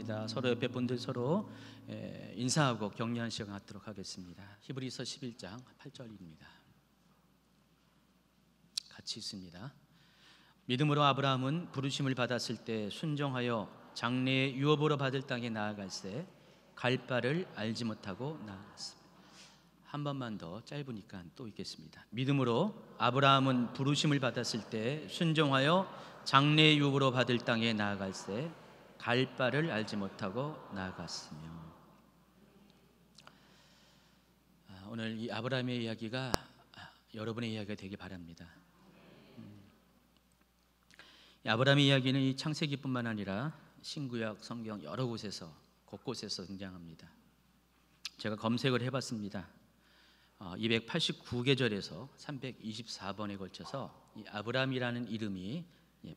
반갑습니다. 서로 옆에 분들 서로 인사하고 격려한 시간 갖도록 하겠습니다. 히브리서 11장 8절입니다. 같이 있습니다. 믿음으로 아브라함은 부르심을 받았을 때 순종하여 장래의 유업으로 받을 땅에 나아갈새 갈 바를 알지 못하고 나아갔습니다. 한 번만 더, 짧으니까 또 읽겠습니다. 믿음으로 아브라함은 부르심을 받았을 때 순종하여 장래의 유업으로 받을 땅에 나아갈새 갈 바를 알지 못하고 나아갔으며. 오늘 이 아브라함의 이야기가 여러분의 이야기가 되길 바랍니다. 이 아브라함의 이야기는 이 창세기뿐만 아니라 신구약 성경 여러 곳에서 곳곳에서 등장합니다. 제가 검색을 해봤습니다. 289계절에서 324번에 걸쳐서 이 아브라함이라는 이름이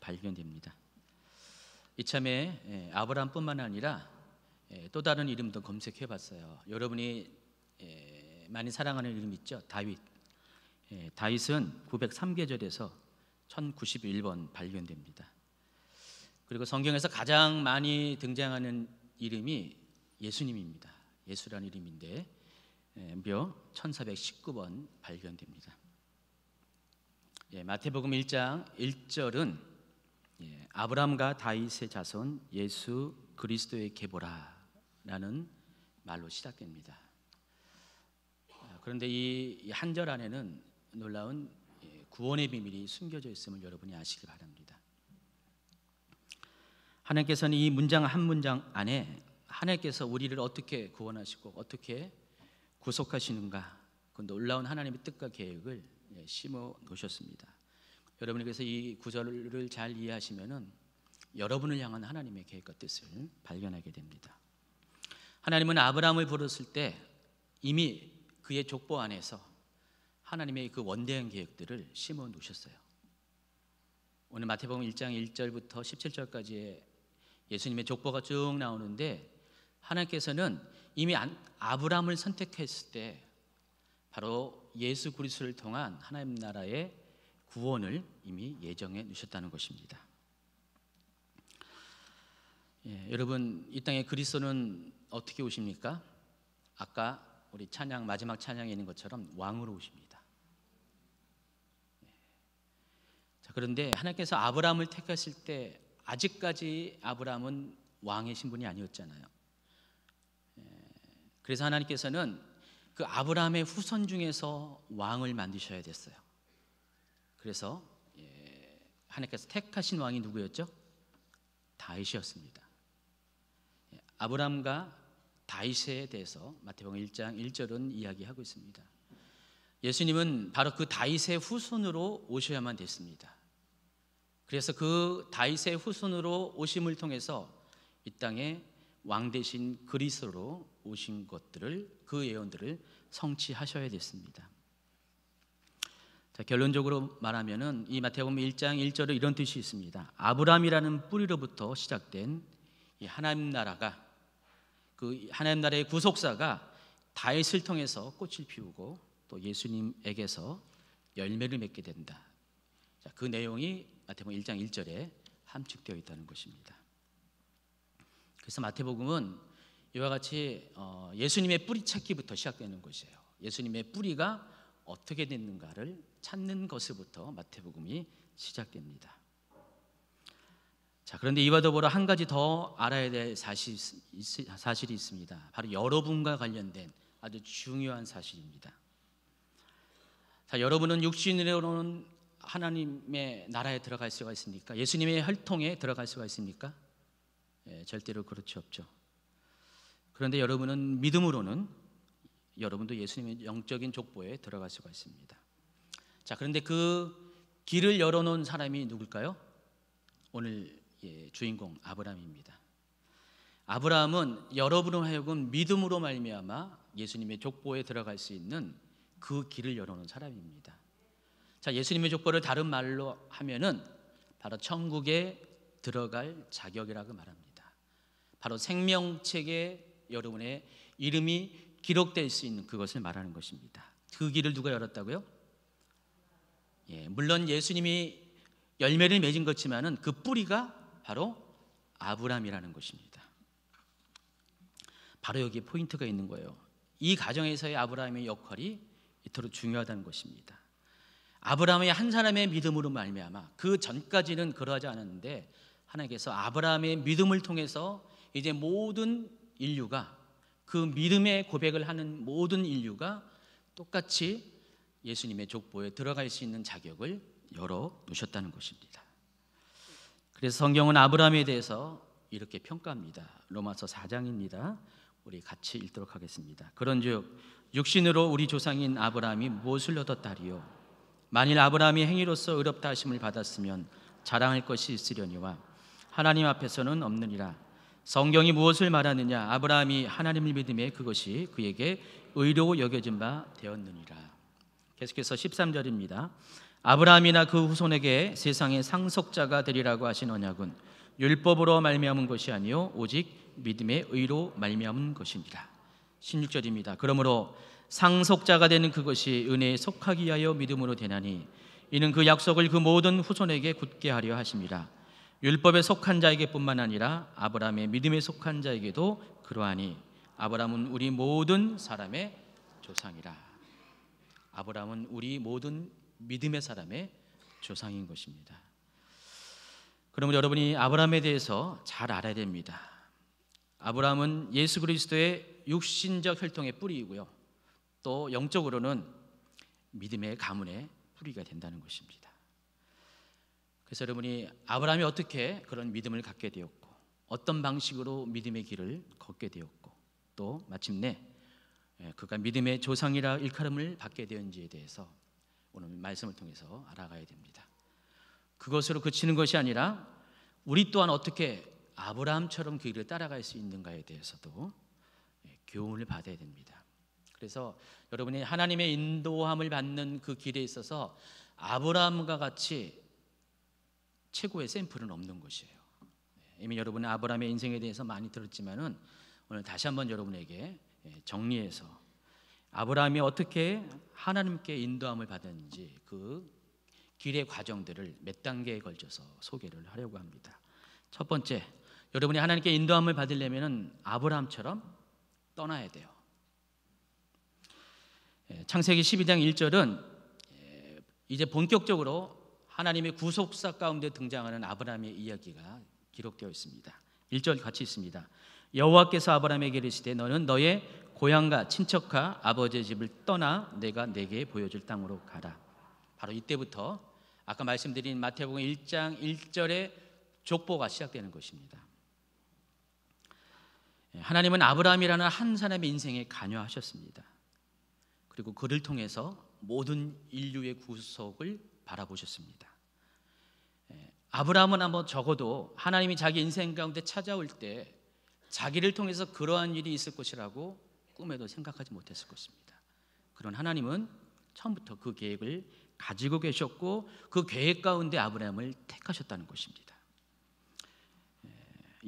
발견됩니다. 이참에 아브라함뿐만 아니라 또 다른 이름도 검색해봤어요. 여러분이 많이 사랑하는 이름 있죠? 다윗. 다윗은 903계절에서 1091번 발견됩니다. 그리고 성경에서 가장 많이 등장하는 이름이 예수님입니다. 예수라는 이름인데 묘 1419번 발견됩니다. 마태복음 1장 1절은 아브라함과 다윗의 자손 예수 그리스도의 계보라라는 말로 시작됩니다. 그런데 이 한 절 안에는 놀라운 구원의 비밀이 숨겨져 있음을 여러분이 아시기 바랍니다. 하나님께서는 이 문장 한 문장 안에 하나님께서 우리를 어떻게 구원하시고 어떻게 구속하시는가, 그 놀라운 하나님의 뜻과 계획을 심어 놓으셨습니다. 여러분이 그래서 이 구절을 잘 이해하시면은 여러분을 향한 하나님의 계획과 뜻을 발견하게 됩니다. 하나님은 아브라함을 부르실 때 이미 그의 족보 안에서 하나님의 그 원대한 계획들을 심어 놓으셨어요. 오늘 마태복음 1장 1절부터 17절까지의 예수님의 족보가 쭉 나오는데, 하나님께서는 이미 아브라함을 선택했을 때 바로 예수 그리스도를 통한 하나님 나라의 구원을 이미 예정해 놓으셨다는 것입니다. 여러분, 이 땅에 그리스도는 어떻게 오십니까? 아까 우리 찬양, 마지막 찬양에 있는 것처럼 왕으로 오십니다. 자, 그런데 하나님께서 아브라함을 택하실 때 아직까지 아브라함은 왕의 신분이 아니었잖아요. 그래서 하나님께서는 그 아브라함의 후손 중에서 왕을 만드셔야 됐어요. 그래서 하나님께서 택하신 왕이 누구였죠? 다윗이었습니다. 아브라함과 다윗에 대해서 마태복음 1장 1절은 이야기하고 있습니다. 예수님은 바로 그 다윗의 후손으로 오셔야만 됐습니다. 그래서 그 다윗의 후손으로 오심을 통해서 이 땅에 왕 대신 그리스도로 오신 것들을, 그 예언들을 성취하셔야 됐습니다. 자, 결론적으로 말하면은 이 마태복음 1장 1절에 이런 뜻이 있습니다. 아브라함이라는 뿌리로부터 시작된 이 하나님 나라가, 그 하나님 나라의 구속사가 다윗을 통해서 꽃을 피우고 또 예수님에게서 열매를 맺게 된다. 자, 그 내용이 마태복음 1장 1절에 함축되어 있다는 것입니다. 그래서 마태복음은 이와 같이 예수님의 뿌리 찾기부터 시작되는 것이에요. 예수님의 뿌리가 어떻게 됐는가를 찾는 것부터 마태복음이 시작됩니다. 자, 그런데 이와 더불어 한 가지 더 알아야 될 사실이 있습니다. 바로 여러분과 관련된 아주 중요한 사실입니다. 자, 여러분은 육신으로는 하나님의 나라에 들어갈 수가 있습니까? 예수님의 혈통에 들어갈 수가 있습니까? 절대로 그렇지 없죠. 그런데 여러분은 믿음으로는 여러분도 예수님의 영적인 족보에 들어갈 수가 있습니다. 자, 그런데 그 길을 열어놓은 사람이 누굴까요? 오늘 주인공 아브라함입니다. 아브라함은 여러분으로 하여금 믿음으로 말미암아 예수님의 족보에 들어갈 수 있는 그 길을 열어놓은 사람입니다. 자, 예수님의 족보를 다른 말로 하면은 바로 천국에 들어갈 자격이라고 말합니다. 바로 생명책에 여러분의 이름이 기록될 수 있는 그것을 말하는 것입니다. 그 길을 누가 열었다고요? 물론 예수님이 열매를 맺은 것지만은 그 뿌리가 바로 아브라함이라는 것입니다. 바로 여기에 포인트가 있는 거예요. 이 가정에서의 아브라함의 역할이 이토록 중요하다는 것입니다. 아브라함의 한 사람의 믿음으로 말미암아, 그 전까지는 그러하지 않았는데 하나님께서 아브라함의 믿음을 통해서 이제 모든 인류가, 그 믿음의 고백을 하는 모든 인류가 똑같이 예수님의 족보에 들어갈 수 있는 자격을 열어 놓으셨다는 것입니다. 그래서 성경은 아브라함에 대해서 이렇게 평가합니다. 로마서 4장입니다. 우리 같이 읽도록 하겠습니다. 그런즉 육신으로 우리 조상인 아브라함이 무엇을 얻었다리요? 만일 아브라함이 행위로서 의롭다 하심을 받았으면 자랑할 것이 있으려니와 하나님 앞에서는 없느니라. 성경이 무엇을 말하느냐? 아브라함이 하나님을 믿음에 그것이 그에게 의로 여겨진 바 되었느니라. 계속해서 13절입니다. 아브라함이나 그 후손에게 세상의 상속자가 되리라고 하신 언약은 율법으로 말미암은 것이 아니요 오직 믿음의 의로 말미암은 것이니라. 16절입니다. 그러므로 상속자가 되는 그것이 은혜에 속하기 위하여 믿음으로 되나니 이는 그 약속을 그 모든 후손에게 굳게 하려 하심이라. 율법에 속한 자에게뿐만 아니라 아브라함의 믿음에 속한 자에게도 그러하니 아브라함은 우리 모든 사람의 조상이라. 아브라함은 우리 모든 믿음의 사람의 조상인 것입니다. 그러면 여러분이 아브라함에 대해서 잘 알아야 됩니다. 아브라함은 예수 그리스도의 육신적 혈통의 뿌리이고요, 또 영적으로는 믿음의 가문의 뿌리가 된다는 것입니다. 그래서 여러분이 아브라함이 어떻게 그런 믿음을 갖게 되었고, 어떤 방식으로 믿음의 길을 걷게 되었고, 또 마침내 그가 믿음의 조상이라 일컬음을 받게 되었는지에 대해서 오늘 말씀을 통해서 알아가야 됩니다. 그것으로 그치는 것이 아니라 우리 또한 어떻게 아브라함처럼 그 길을 따라갈 수 있는가에 대해서도 교훈을 받아야 됩니다. 그래서 여러분이 하나님의 인도함을 받는 그 길에 있어서 아브라함과 같이 최고의 샘플은 없는 것이에요. 이미 여러분은 아브라함의 인생에 대해서 많이 들었지만은 오늘 다시 한번 여러분에게 정리해서 아브라함이 어떻게 하나님께 인도함을 받았는지 그 길의 과정들을 몇 단계에 걸쳐서 소개를 하려고 합니다. 첫 번째, 여러분이 하나님께 인도함을 받으려면 아브라함처럼 떠나야 돼요. 창세기 12장 1절은 이제 본격적으로 하나님의 구속사 가운데 등장하는 아브라함의 이야기가 기록되어 있습니다. 1절 같이 있습니다. 여호와께서 아브라함에게 이르시되 너는 너의 고향과 친척과 아버지의 집을 떠나 내가 내게 보여줄 땅으로 가라. 바로 이때부터 아까 말씀드린 마태복음 1장 1절의 족보가 시작되는 것입니다. 하나님은 아브라함이라는 한 사람의 인생에 관여하셨습니다. 그리고 그를 통해서 모든 인류의 구속을 바라보셨습니다. 아브라함은 한번 적어도 하나님이 자기 인생 가운데 찾아올 때 자기를 통해서 그러한 일이 있을 것이라고 꿈에도 생각하지 못했을 것입니다. 그런 하나님은 처음부터 그 계획을 가지고 계셨고 그 계획 가운데 아브라함을 택하셨다는 것입니다.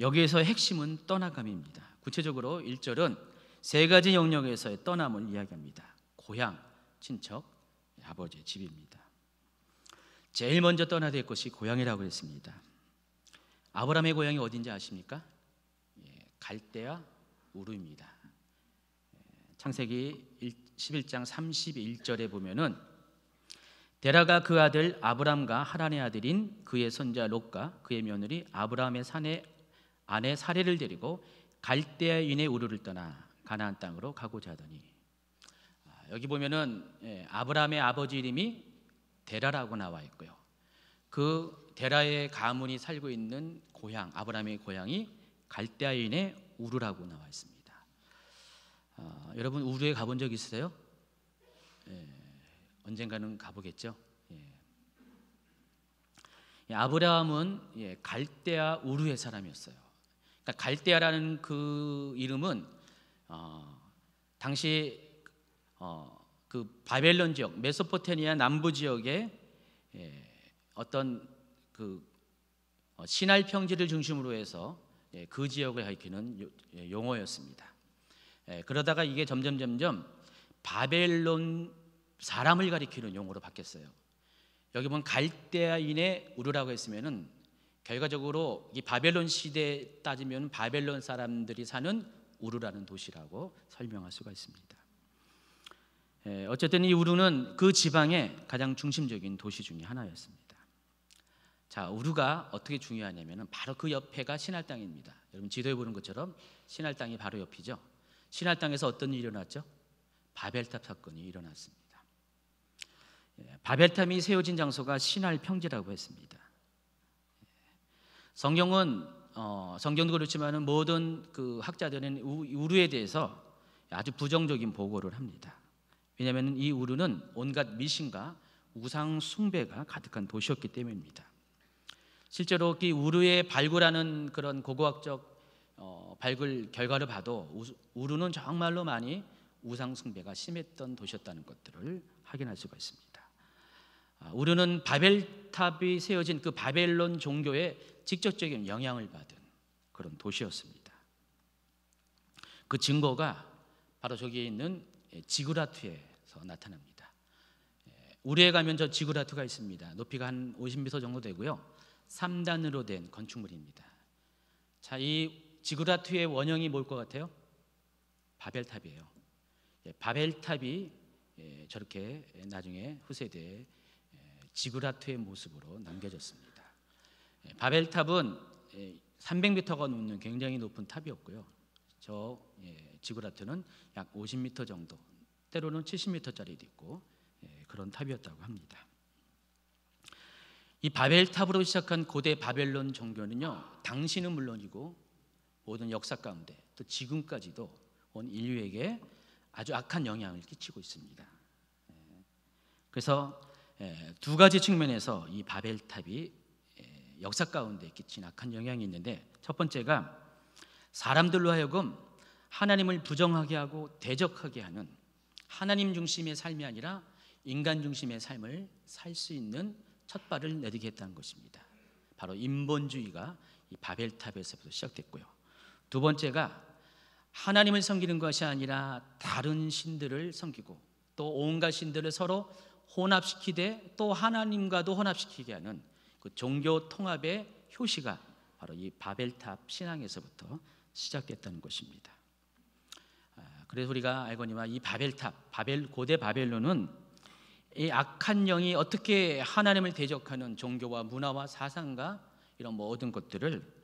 여기에서 핵심은 떠나감입니다. 구체적으로 1절은 세 가지 영역에서의 떠남을 이야기합니다. 고향, 친척, 아버지의 집입니다. 제일 먼저 떠나야 될 것이 고향이라고 했습니다. 아브라함의 고향이 어딘지 아십니까? 갈대아 우르입니다. 창세기 11장 31절에 보면은 데라가 그 아들 아브람과 하란의 아들인 그의 손자 롯과 그의 며느리 아브라함의 아내 사레를 데리고 갈대아인의 우르를 떠나 가나안 땅으로 가고자 하더니, 여기 보면은 아브라함의 아버지 이름이 데라라고 나와 있고요, 그 데라의 가문이 살고 있는 고향, 아브라함의 고향이 갈대아인의 우르라고 나와 있습니다. 여러분 우르에 가본 적 있으세요? 언젠가는 가보겠죠. 아브라함은 갈대아 우르의 사람이었어요. 그러니까 갈대아라는 그 이름은 당시 그 바벨론 지역, 메소포타미아 남부 지역의 어떤 그 시날 평지를 중심으로 해서 그 지역을 가리키는 용어였습니다. 그러다가 이게 점점 바벨론 사람을 가리키는 용어로 바뀌었어요. 여기 보면 갈대아인의 우르라고 했으면은 결과적으로 이 바벨론 시대에 따지면 바벨론 사람들이 사는 우르라는 도시라고 설명할 수가 있습니다. 어쨌든 이 우르는 그 지방의 가장 중심적인 도시 중에 하나였습니다. 자, 우르가 어떻게 중요하냐면은 바로 그 옆에가 신할 땅입니다. 여러분 지도에 보는 것처럼 신할 땅이 바로 옆이죠. 신할 땅에서 어떤 일이 일어났죠? 바벨탑 사건이 일어났습니다. 바벨탑이 세워진 장소가 신할 평지라고 했습니다. 성경도 그렇지만은 모든 그 학자들은 우르에 대해서 아주 부정적인 보고를 합니다. 왜냐하면 이 우르는 온갖 미신과 우상 숭배가 가득한 도시였기 때문입니다. 실제로 이 우르에 발굴하는 그런 고고학적 발굴 결과를 봐도 우르는 정말로 많이 우상 숭배가 심했던 도시였다는 것들을 확인할 수가 있습니다. 우르는 바벨탑이 세워진 그 바벨론 종교에 직접적인 영향을 받은 그런 도시였습니다. 그 증거가 바로 저기에 있는 지구라트에서 나타납니다. 우르에 가면 저 지구라트가 있습니다. 높이가 한 50m 정도 되고요. 3단으로 된 건축물입니다. 자, 이 지구라트의 원형이 뭘 것 같아요? 바벨탑이에요. 바벨탑이 저렇게 나중에 후세대에 지구라트의 모습으로 남겨졌습니다. 바벨탑은 300m가 넘는 굉장히 높은 탑이었고요. 저 지구라트는 약 50m 정도, 때로는 70m짜리도 있고 그런 탑이었다고 합니다. 이 바벨탑으로 시작한 고대 바벨론 종교는요, 당시는 물론이고 모든 역사 가운데 또 지금까지도 온 인류에게 아주 악한 영향을 끼치고 있습니다. 그래서 두 가지 측면에서 이 바벨탑이 역사 가운데 끼친 악한 영향이 있는데, 첫 번째가 사람들로 하여금 하나님을 부정하게 하고 대적하게 하는 하나님 중심의 삶이 아니라 인간 중심의 삶을 살 수 있는 첫 발을 내디게 했다는 것입니다. 바로 인본주의가 이 바벨탑에서부터 시작됐고요. 두 번째가 하나님을 섬기는 것이 아니라 다른 신들을 섬기고 또 온갖 신들을 서로 혼합시키되 또 하나님과도 혼합시키게 하는 그 종교 통합의 효시가 바로 이 바벨탑 신앙에서부터 시작됐다는 것입니다. 그래서 우리가 알거니와 이 바벨탑, 고대 바벨론은 이 악한 영이 어떻게 하나님을 대적하는 종교와 문화와 사상과 이런 모든 것들을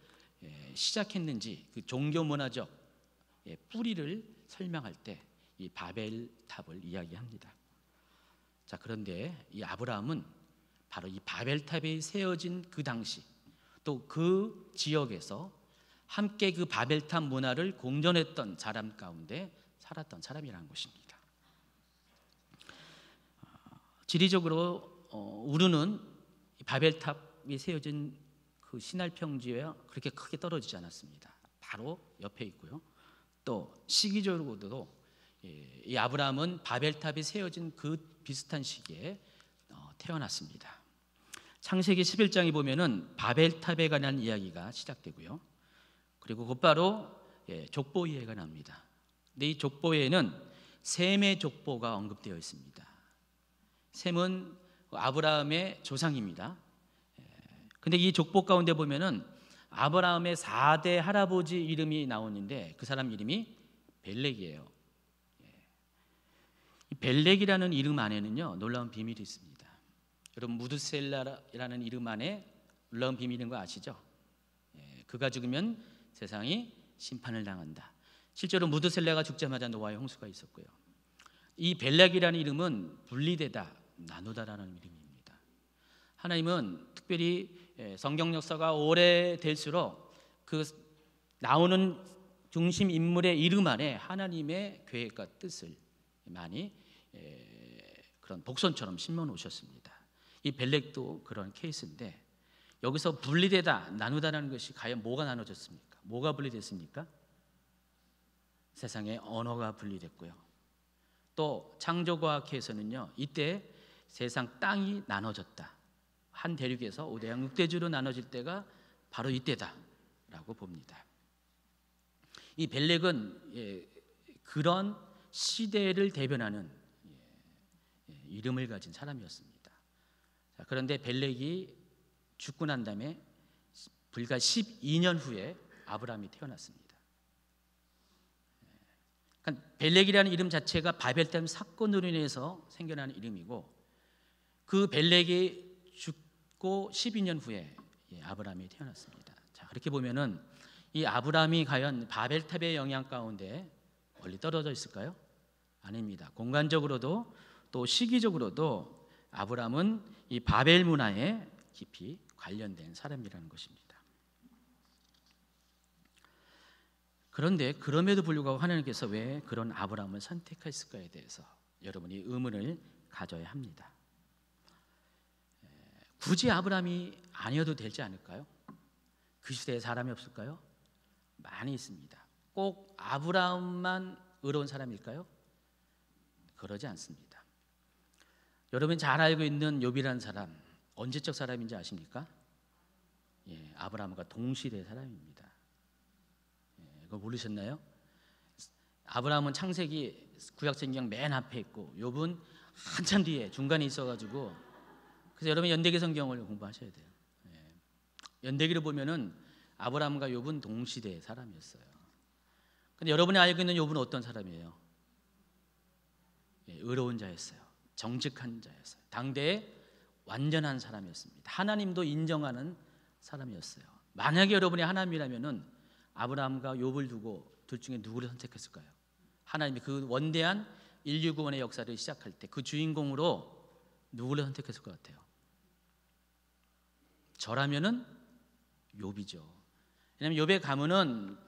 시작했는지 그 종교 문화적 뿌리를 설명할 때 이 바벨탑을 이야기합니다. 자, 그런데 이 아브라함은 바로 이 바벨탑이 세워진 그 당시 또 그 지역에서 함께 그 바벨탑 문화를 공존했던 사람 가운데 살았던 사람이라는 것입니다. 지리적으로 우르는 바벨탑이 세워진 그 신할 평지와 그렇게 크게 떨어지지 않았습니다. 바로 옆에 있고요. 또 시기적으로도 이 아브라함은 바벨탑이 세워진 그 비슷한 시기에 태어났습니다. 창세기 11장에 보면은 바벨탑에 관한 이야기가 시작되고요. 그리고 곧바로 족보 이해가 납니다. 근데 이 족보에는 셈의 족보가 언급되어 있습니다. 셈은 아브라함의 조상입니다. 근데 이 족보 가운데 보면은 아브라함의 4대 할아버지 이름이 나오는데 그 사람 이름이 벨렉이에요. 이 벨렉이라는 이름 안에는요, 놀라운 비밀이 있습니다. 여러분 무드셀라라는 이름 안에 놀라운 비밀인 거 아시죠? 그가 죽으면 세상이 심판을 당한다. 실제로 무드셀라가 죽자마자 노아의 홍수가 있었고요. 이 벨렉이라는 이름은 분리되다, 나누다라는 이름입니다. 하나님은 특별히 성경 역사가 오래될수록 그 나오는 중심 인물의 이름 안에 하나님의 계획과 뜻을 많이 그런 복선처럼 심어 놓으셨습니다. 이 벨렉도 그런 케이스인데, 여기서 분리되다, 나누다라는 것이 과연 뭐가 나눠졌습니까? 뭐가 분리됐습니까? 세상의 언어가 분리됐고요. 또 창조과학에서는요, 이때 세상 땅이 나눠졌다. 한 대륙에서 5대양 6대주로 나눠질 때가 바로 이때다라고 봅니다. 이 벨렉은 그런 시대를 대변하는 이름을 가진 사람이었습니다. 자, 그런데 벨렉이 죽고 난 다음에 불과 12년 후에 아브라함이 태어났습니다. 벨렉이라는 이름 자체가 바벨탑 사건으로 인해서 생겨나는 이름이고, 그 벨렉이 죽고 12년 후에 아브라함이 태어났습니다. 자, 그렇게 보면은 이 아브라함이 과연 바벨탑의 영향 가운데 멀리 떨어져 있을까요? 아닙니다. 공간적으로도 또 시기적으로도 아브라함은 이 바벨 문화에 깊이 관련된 사람이라는 것입니다. 그런데 그럼에도 불구하고 하나님께서 왜 그런 아브라함을 선택했을까에 대해서 여러분이 의문을 가져야 합니다. 굳이 아브라함이 아니어도 되지 않을까요? 그 시대에 사람이 없을까요? 많이 있습니다. 꼭 아브라함만 의로운 사람일까요? 그러지 않습니다. 여러분 잘 알고 있는 욥이라는 사람, 언제적 사람인지 아십니까? 아브라함과 동시대 사람입니다. 그거 모르셨나요? 아브라함은 창세기 구약성경 맨 앞에 있고 욥은 한참 뒤에 중간에 있어가지고, 그래서 여러분 연대기 성경을 공부하셔야 돼요. 연대기를 보면은 아브라함과 욥은 동시대의 사람이었어요. 근데 여러분이 알고 있는 욥은 어떤 사람이에요? 의로운 자였어요. 정직한 자였어요. 당대의 완전한 사람이었습니다. 하나님도 인정하는 사람이었어요. 만약에 여러분이 하나님이라면은 아브라함과 욥을 두고 둘 중에 누구를 선택했을까요? 하나님이 그 원대한 인류 구원의 역사를 시작할 때 그 주인공으로 누구를 선택했을 것 같아요? 저라면은 욥이죠. 왜냐하면 욥의 가문은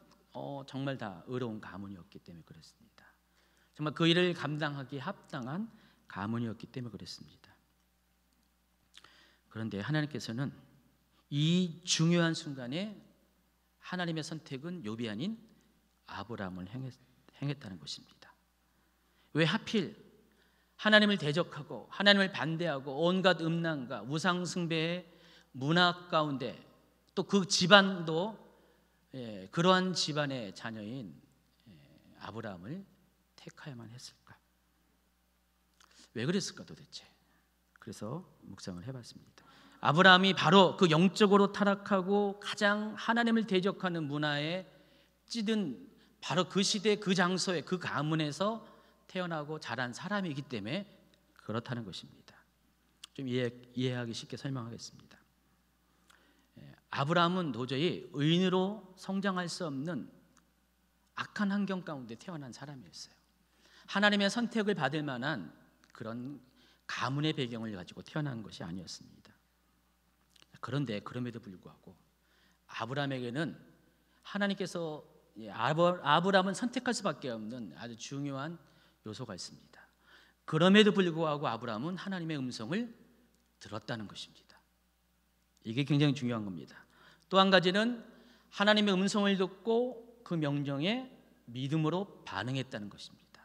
정말 다 의로운 가문이었기 때문에 그렇습니다. 정말 그 일을 감당하기 합당한 가문이었기 때문에 그랬습니다. 그런데 하나님께서는 이 중요한 순간에 하나님의 선택은 욥이 아닌 아브라함을 행했다는 것입니다. 왜 하필 하나님을 대적하고 하나님을 반대하고 온갖 음란과 우상 숭배의 문화 가운데 또 그 집안도 그러한 집안의 자녀인 아브라함을 택하야만 했을까? 왜 그랬을까 도대체? 그래서 묵상을 해봤습니다. 아브라함이 바로 그 영적으로 타락하고 가장 하나님을 대적하는 문화에 찌든 바로 그 시대 그 장소에 그 가문에서 태어나고 자란 사람이기 때문에 그렇다는 것입니다. 좀 이해하기 쉽게 설명하겠습니다. 아브라함은 도저히 의인으로 성장할 수 없는 악한 환경 가운데 태어난 사람이었어요. 하나님의 선택을 받을 만한 그런 가문의 배경을 가지고 태어난 것이 아니었습니다. 그런데 그럼에도 불구하고 아브라함에게는 하나님께서 아브라함은 선택할 수밖에 없는 아주 중요한 요소가 있습니다. 그럼에도 불구하고 아브라함은 하나님의 음성을 들었다는 것입니다. 이게 굉장히 중요한 겁니다. 또 한 가지는 하나님의 음성을 듣고 그 명령에 믿음으로 반응했다는 것입니다.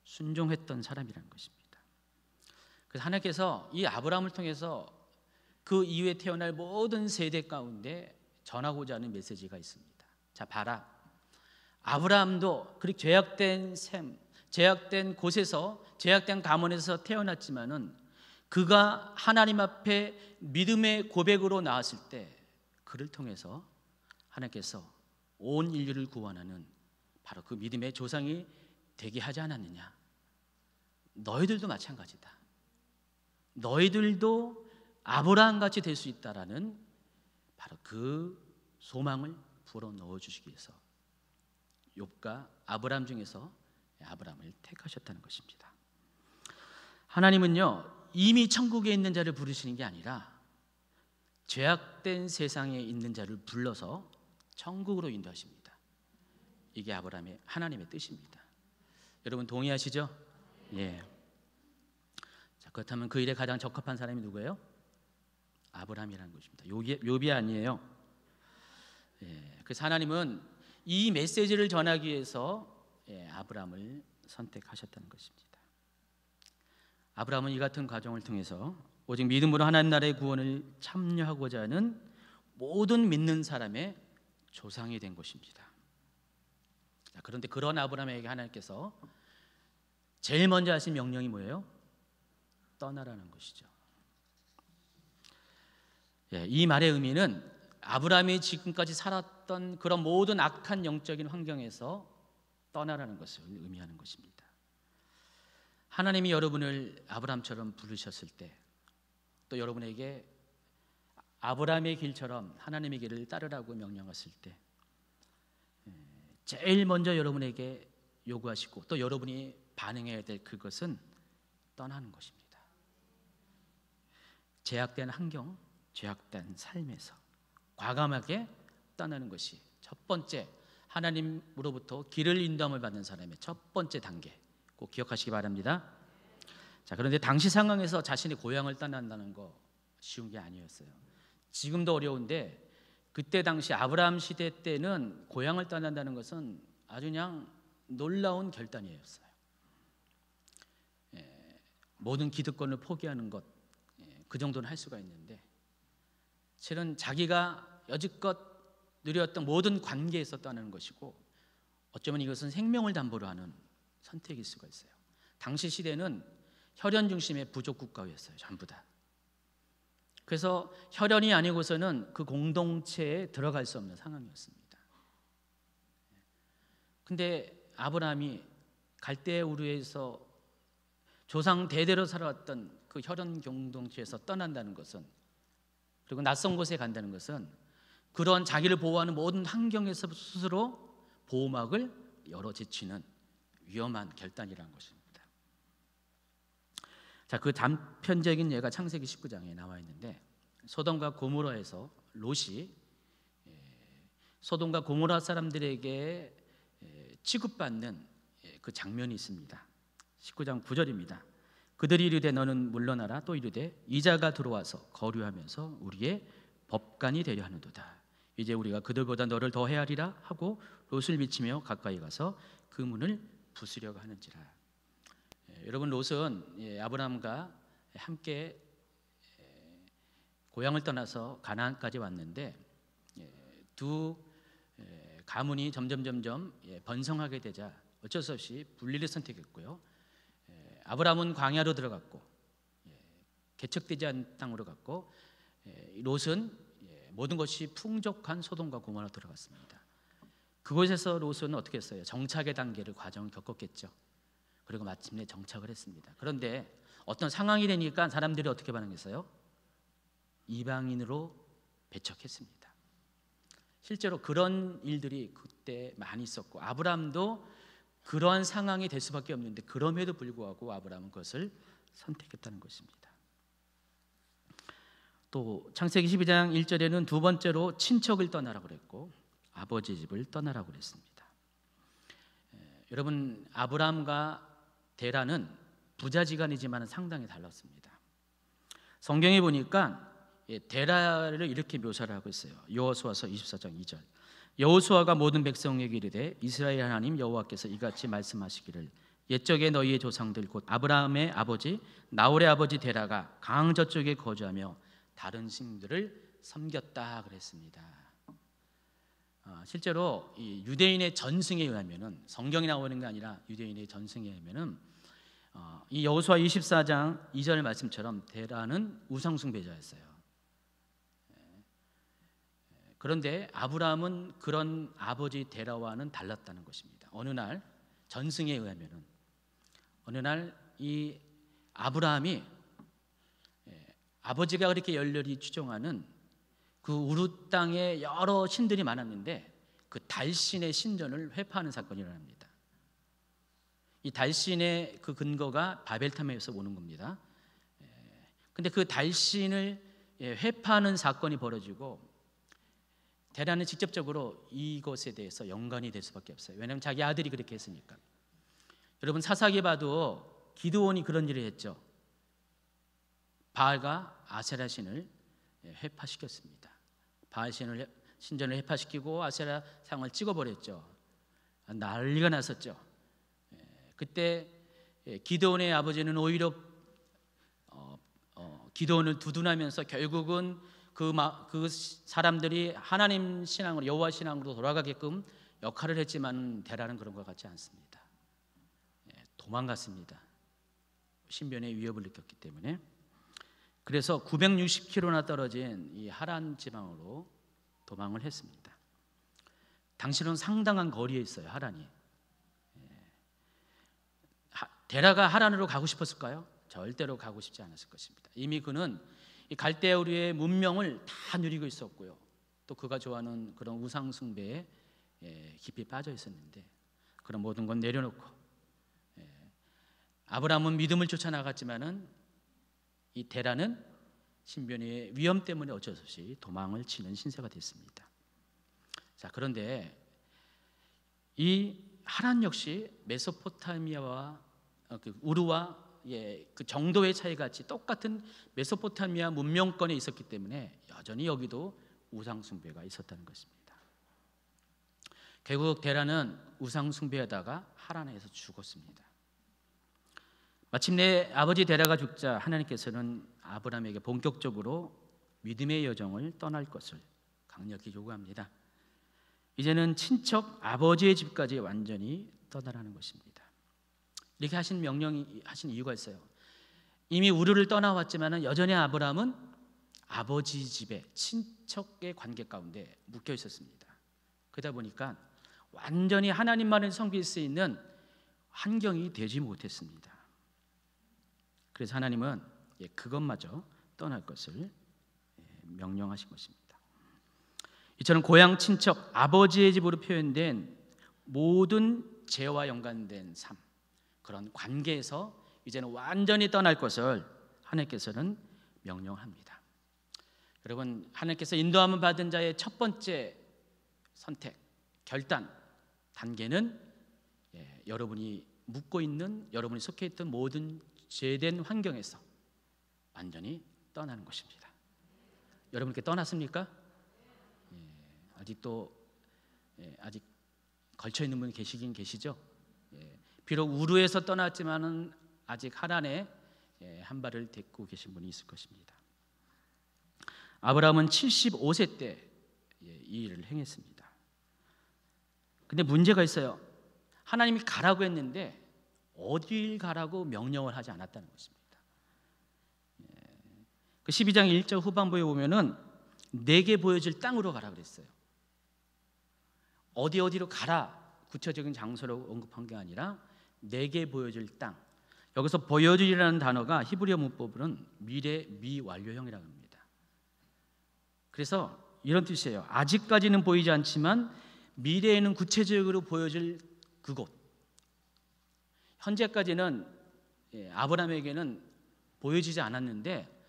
순종했던 사람이라는 것입니다. 그래서 하나님께서 이 아브라함을 통해서 그 이후에 태어날 모든 세대 가운데 전하고자 하는 메시지가 있습니다. 자, 봐라. 아브라함도 그렇게 죄악된 셈, 죄악된 곳에서, 죄악된 가문에서 태어났지만은 그가 하나님 앞에 믿음의 고백으로 나왔을 때 그를 통해서 하나님께서 온 인류를 구원하는 바로 그 믿음의 조상이 되게 하지 않았느냐? 너희들도 마찬가지다. 너희들도 아브라함 같이 될 수 있다라는 바로 그 소망을 불어넣어 주시기 위해서 욥과 아브라함 중에서 아브라함을 택하셨다는 것입니다. 하나님은요, 이미 천국에 있는 자를 부르시는 게 아니라 죄악된 세상에 있는 자를 불러서 천국으로 인도하십니다. 이게 아브라함의 하나님의 뜻입니다. 여러분 동의하시죠? 예. 자, 그렇다면 그 일에 가장 적합한 사람이 누구예요? 아브라함이라는 것입니다. 욥이 아니에요. 예. 그래서 하나님은 이 메시지를 전하기 위해서 아브라함을 선택하셨다는 것입니다. 아브라함은 이 같은 과정을 통해서 오직 믿음으로 하나님 나라의 구원을 참여하고자 하는 모든 믿는 사람의 조상이 된 것입니다. 자, 그런데 그런 아브라함에게 하나님께서 제일 먼저 하신 명령이 뭐예요? 떠나라는 것이죠. 이 말의 의미는 아브라함이 지금까지 살았던 그런 모든 악한 영적인 환경에서 떠나라는 것을 의미하는 것입니다. 하나님이 여러분을 아브라함처럼 부르셨을 때, 또 여러분에게 아브라함의 길처럼 하나님의 길을 따르라고 명령하실 때, 제일 먼저 여러분에게 요구하시고 또 여러분이 반응해야 될 그것은 떠나는 것입니다. 제약된 환경, 죄악된 삶에서 과감하게 떠나는 것이 첫 번째, 하나님으로부터 길을 인도함을 받는 사람의 첫 번째 단계, 꼭 기억하시기 바랍니다. 자, 그런데 당시 상황에서 자신의 고향을 떠난다는 거 쉬운 게 아니었어요. 지금도 어려운데 그때 당시 아브라함 시대 때는 고향을 떠난다는 것은 아주 그냥 놀라운 결단이었어요. 모든 기득권을 포기하는 것, 그 정도는 할 수가 있는데, 실은 자기가 여지껏 누렸던 모든 관계에서 떠나는 것이고, 어쩌면 이것은 생명을 담보로 하는 선택일 수가 있어요. 당시 시대는 혈연 중심의 부족 국가였어요, 전부 다. 그래서 혈연이 아니고서는 그 공동체에 들어갈 수 없는 상황이었습니다. 근데 아브라함이 갈대아 우르에서 조상 대대로 살아왔던 그 혈연 공동체에서 떠난다는 것은, 그리고 낯선 곳에 간다는 것은 그런 자기를 보호하는 모든 환경에서 스스로 보호막을 열어 제치는 위험한 결단이라는 것입니다. 자, 그 단편적인 예가 창세기 19장에 나와 있는데, 소돔과 고모라에서 롯이 소돔과 고모라 사람들에게 취급받는 그 장면이 있습니다. 19장 9절입니다. 그들이 이르되 너는 물러나라. 또 이르되 이자가 들어와서 거류하면서 우리의 법관이 되려 하는도다. 이제 우리가 그들보다 너를 더 헤아리라 하고 롯을 미치며 가까이 가서 그 문을 부수려고 하는지라. 여러분, 롯은 아브라함과 함께 고향을 떠나서 가나안까지 왔는데, 두 가문이 점점 번성하게 되자 어쩔 수 없이 분리를 선택했고요. 아브라함은 광야로 들어갔고, 개척되지 않은 땅으로 갔고, 롯은 모든 것이 풍족한 소돔과 고모라로 들어갔습니다. 그곳에서 롯은 어떻게 했어요? 정착의 단계를 과정을 겪었겠죠. 그리고 마침내 정착을 했습니다. 그런데 어떤 상황이 되니까 사람들이 어떻게 반응했어요? 이방인으로 배척했습니다. 실제로 그런 일들이 그때 많이 있었고, 아브라함도 그러한 상황이 될 수밖에 없는데, 그럼에도 불구하고 아브라함은 그것을 선택했다는 것입니다. 또 창세기 12장 1절에는 두 번째로 친척을 떠나라고 그랬고, 아버지 집을 떠나라고 그랬습니다. 여러분, 아브라함과 데라는 부자지간이지만 상당히 달랐습니다. 성경에 보니까 데라를 이렇게 묘사를 하고 있어요. 여호수아서 24장 2절. 여호수아가 모든 백성에게 이르되 이스라엘 하나님 여호와께서 이같이 말씀하시기를 옛적에 너희의 조상들 곧 아브라함의 아버지 나홀의 아버지 데라가 강 저쪽에 거주하며 다른 신들을 섬겼다 그랬습니다. 실제로 이 유대인의 전승에 의하면은, 성경이 나오는 게 아니라 유대인의 전승에 의하면은, 이 여호수아 24장 2절 말씀처럼 데라는 우상 숭배자였어요. 그런데 아브라함은 그런 아버지 데라와는 달랐다는 것입니다. 어느 날 전승에 의하면은, 어느 날 이 아브라함이 아버지가 그렇게 열렬히 추종하는 그 우르 땅에 여러 신들이 많았는데 그 달신의 신전을 회파하는 사건이 일어납니다. 이 달신의 그 근거가 바벨탑에서 오는 겁니다. 근데 그 달신을 회파하는 사건이 벌어지고, 데라는 직접적으로 이것에 대해서 연관이 될 수밖에 없어요. 왜냐하면 자기 아들이 그렇게 했으니까. 여러분, 사사기 봐도 기드온이 그런 일을 했죠. 바알과 아세라 신을 회파시켰습니다. 바알 신전을 회파시키고 아세라 상을 찍어버렸죠. 난리가 났었죠. 그때 기드온의 아버지는 오히려 기드온을 두둔하면서 결국은 그 사람들이 하나님 신앙으로, 여호와 신앙으로 돌아가게끔 역할을 했지만 데라는 그런 것 같지 않습니다. 도망갔습니다. 신변의 위협을 느꼈기 때문에. 그래서 960km나 떨어진 이 하란 지방으로 도망을 했습니다. 당시는 상당한 거리에 있어요, 하란이. 데라가 하란으로 가고 싶었을까요? 절대로 가고 싶지 않았을 것입니다. 이미 그는 이 갈대아 우리의 문명을 다 누리고 있었고요. 또 그가 좋아하는 그런 우상 숭배에 깊이 빠져 있었는데 그런 모든 건 내려놓고 아브라함은 믿음을 쫓아 나갔지만은 이 데라는 신변의 위험 때문에 어쩔 수 없이 도망을 치는 신세가 됐습니다. 자, 그런데 이 하란 역시 메소포타미아와 우르와 그 정도의 차이가 같이 똑같은 메소포타미아 문명권에 있었기 때문에 여전히 여기도 우상 숭배가 있었다는 것입니다. 결국 데라는 우상 숭배하다가 하란에서 죽었습니다. 마침내 아버지 데라가 죽자 하나님께서는 아브라함에게 본격적으로 믿음의 여정을 떠날 것을 강력히 요구합니다. 이제는 친척 아버지의 집까지 완전히 떠나라는 것입니다. 이렇게 하신 이유가 있어요. 이미 우르를 떠나왔지만 여전히 아브라함은 아버지 집에 친척의 관계 가운데 묶여 있었습니다. 그러다 보니까 완전히 하나님만을 섬길 수 있는 환경이 되지 못했습니다. 그래서 하나님은 그것마저 떠날 것을 명령하신 것입니다. 이처럼 고향 친척 아버지의 집으로 표현된 모든 죄와 연관된 삶, 그런 관계에서 이제는 완전히 떠날 것을 하나님께서는 명령합니다. 여러분, 하나님께서 인도함을 받은 자의 첫 번째 선택, 결단, 단계는 여러분이 묵고 있는, 여러분이 속해 있던 모든 죄된 환경에서 완전히 떠나는 것입니다. 여러분께 떠났습니까? 아직 걸쳐 있는 분 계시긴 계시죠? 비록 우르에서 떠났지만은 아직 하란에 한 발을 딛고 계신 분이 있을 것입니다. 아브라함은 75세 때 이 일을 행했습니다. 근데 문제가 있어요. 하나님이 가라고 했는데 어딜 가라고 명령을 하지 않았다는 것입니다. 그 12장 1절 후반부에 보면은 내게 보여줄 땅으로 가라 그랬어요. 어디로 가라 구체적인 장소로 언급한 게 아니라 내게 보여줄 땅. 여기서 보여주리라는 단어가 히브리어 문법으로는 미래 미완료형이라고 합니다. 그래서 이런 뜻이에요. 아직까지는 보이지 않지만 미래에는 구체적으로 보여줄 그곳. 현재까지는 아브라함에게는 보여지지 않았는데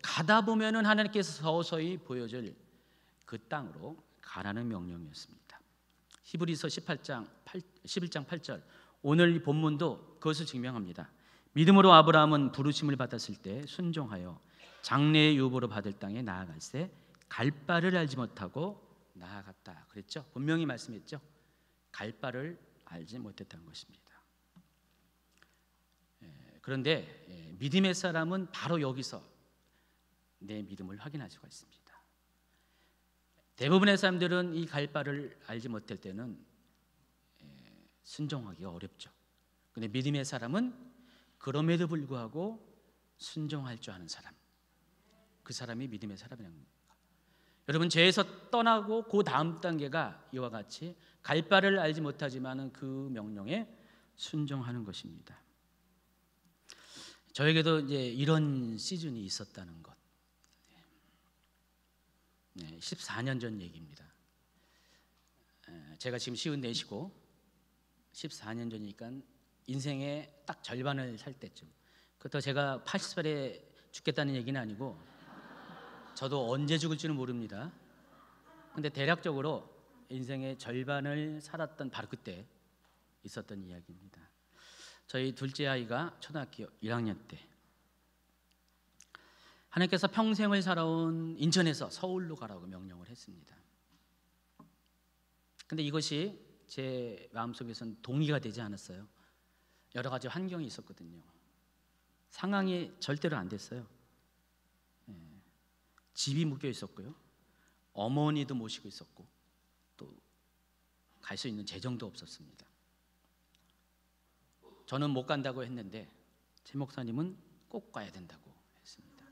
가다 보면은 하나님께서 서서히 보여줄 그 땅으로 가라는 명령이었습니다. 히브리서 11장 8절 오늘 이 본문도 그것을 증명합니다. 믿음으로 아브라함은 부르심을 받았을 때 순종하여 장래의 유업으로 받을 땅에 나아갈새 갈 바를 알지 못하고 나아갔다 그랬죠. 분명히 말씀했죠. 갈 바를 알지 못했다는 것입니다. 그런데 믿음의 사람은 바로 여기서 내 믿음을 확인할 수가 있습니다. 대부분의 사람들은 이 갈 바를 알지 못할 때는 순종하기가 어렵죠. 그런데 믿음의 사람은 그럼에도 불구하고 순종할 줄 아는 사람, 그 사람이 믿음의 사람이라는 겁니다. 여러분, 죄에서 떠나고 그 다음 단계가 이와 같이 갈 바를 알지 못하지만은 그 명령에 순종하는 것입니다. 저에게도 이제 이런 시즌이 있었다는 것. 14년 전 얘기입니다. 제가 지금 54시고 14년 전이니까 인생의 딱 절반을 살 때쯤. 그렇다고 제가 80살에 죽겠다는 얘기는 아니고 저도 언제 죽을지는 모릅니다. 근데 대략적으로 인생의 절반을 살았던 바로 그때 있었던 이야기입니다. 저희 둘째 아이가 초등학교 1학년 때 하나님께서 평생을 살아온 인천에서 서울로 가라고 명령을 했습니다. 근데 이것이 제 마음속에서는 동의가 되지 않았어요. 여러 가지 환경이 있었거든요. 상황이 절대로 안 됐어요. 집이 묶여 있었고요. 어머니도 모시고 있었고 또 갈 수 있는 재정도 없었습니다. 저는 못 간다고 했는데 제 목사님은 꼭 가야 된다고 했습니다.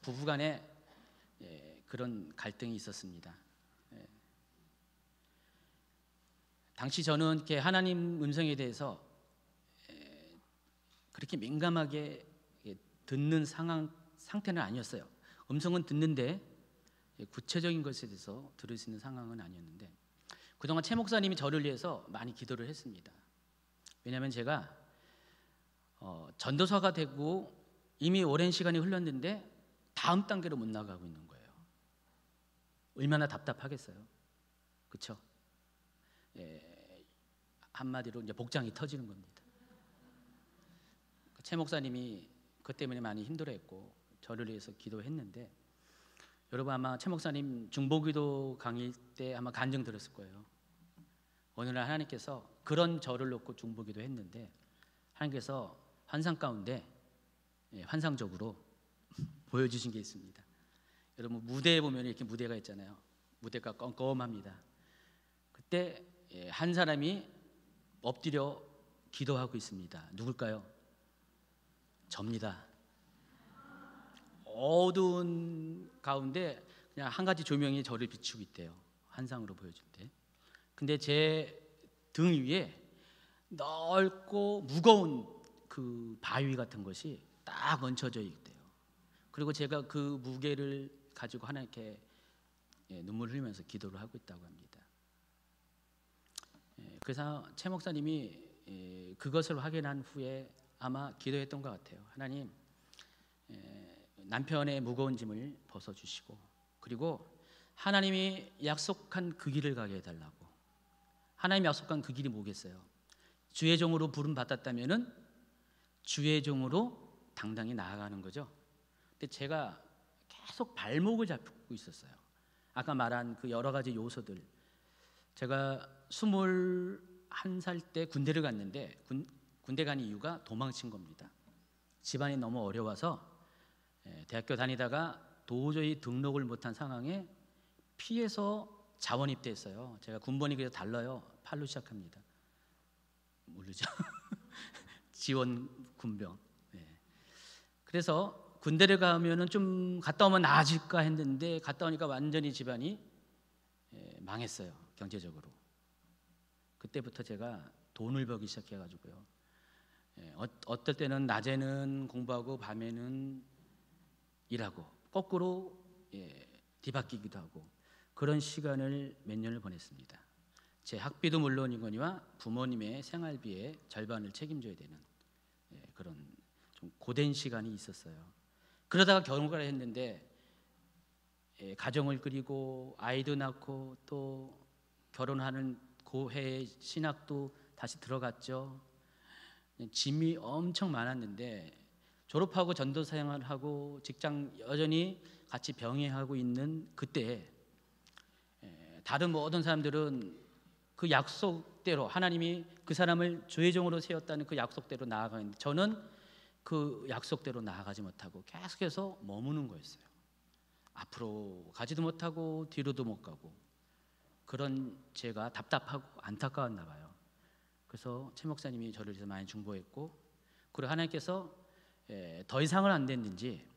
부부간에 그런 갈등이 있었습니다. 당시 저는 이렇게 하나님 음성에 대해서 그렇게 민감하게 듣는 상태는 아니었어요. 음성은 듣는데 구체적인 것에 대해서 들을 수 있는 상황은 아니었는데, 그동안 최 목사님이 저를 위해서 많이 기도를 했습니다. 왜냐하면 제가 전도사가 되고 이미 오랜 시간이 흘렀는데 다음 단계로 못 나가고 있는 거예요. 얼마나 답답하겠어요. 그렇죠? 한마디로 이제 복장이 터지는 겁니다. 최 목사님이 그 때문에 많이 힘들어했고 저를 위해서 기도했는데, 여러분 아마 최 목사님 중보기도 강의 때 아마 간증 들었을 거예요. 어느 날 하나님께서 그런 저를 놓고 중보기도 했는데 하나님께서 환상 가운데 환상적으로 보여주신 게 있습니다. 여러분 무대에 보면 이렇게 무대가 있잖아요. 무대가 껌껌합니다. 그때 한 사람이 엎드려 기도하고 있습니다. 누굴까요? 접니다. 어두운 가운데 그냥 한 가지 조명이 저를 비추고 있대요. 환상으로 보여준대. 근데 제 등 위에 넓고 무거운 그 바위 같은 것이 딱 얹혀져 있대요. 그리고 제가 그 무게를 가지고 하나님께 눈물을 흘리면서 기도를 하고 있다고 합니다. 그래서 최 목사님이 그것을 확인한 후에 아마 기도했던 것 같아요. 하나님, 남편의 무거운 짐을 벗어주시고, 그리고 하나님이 약속한 그 길을 가게 해달라고. 하나님이 약속한 그 길이 뭐겠어요? 주의 종으로 부름 받았다면은 주의 종으로 당당히 나아가는 거죠. 근데 제가 계속 발목을 잡고 있었어요. 아까 말한 그 여러 가지 요소들. 제가 21살 때 군대를 갔는데 군대 간 이유가 도망친 겁니다. 집안이 너무 어려워서 대학교 다니다가 도저히 등록을 못한 상황에 피해서 자원 입대했어요. 제가 군번이 그래서 달라요. 8로 시작합니다. 모르죠? 지원 군병. 그래서 군대를 가면은 좀 갔다 오면 나아질까 했는데 갔다 오니까 완전히 집안이 망했어요. 경제적으로. 그때부터 제가 돈을 벌기 시작해가지고요. 어떨 때는 낮에는 공부하고 밤에는 일하고 거꾸로 뒤바뀌기도 하고 그런 시간을 몇 년을 보냈습니다. 제 학비도 물론이거니와 부모님의 생활비의 절반을 책임져야 되는 그런 좀 고된 시간이 있었어요. 그러다가 결혼을 했는데 가정을 꾸리고 아이도 낳고 또 결혼하는 그 해에 신학도 다시 들어갔죠. 짐이 엄청 많았는데 졸업하고 전도 생활하고 직장 여전히 같이 병행하고 있는 그때 다른 모든 사람들은 그 약속대로 하나님이 그 사람을 주의 종으로 세웠다는 그 약속대로 나아가는데 저는 그 약속대로 나아가지 못하고 계속해서 머무는 거였어요. 앞으로 가지도 못하고 뒤로도 못 가고 그런 제가 답답하고 안타까웠나 봐요. 그래서 최 목사님이 저를 위해서 많이 중보했고, 그리고 하나님께서 더 이상은 안 됐는지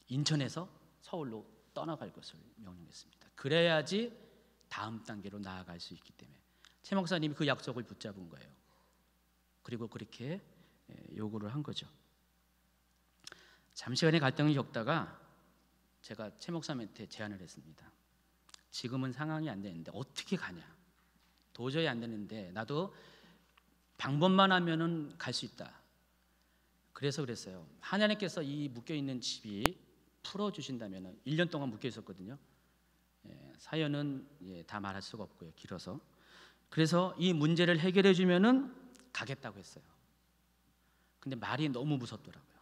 인천에서 서울로 떠나갈 것을 명령했습니다. 그래야지 다음 단계로 나아갈 수 있기 때문에 최 목사님이 그 약속을 붙잡은 거예요. 그리고 그렇게 요구를 한 거죠. 잠시간의 갈등을 겪다가 제가 최 목사님한테 제안을 했습니다. 지금은 상황이 안 되는데 어떻게 가냐? 도저히 안 되는데 나도 방법만 하면은 갈 수 있다. 그래서 그랬어요. 하나님께서 이 묶여 있는 집이 풀어 주신다면은 1년 동안 묶여 있었거든요. 사연은 다 말할 수가 없고요. 길어서. 그래서 이 문제를 해결해 주면은 가겠다고 했어요. 근데 말이 너무 무섭더라고요.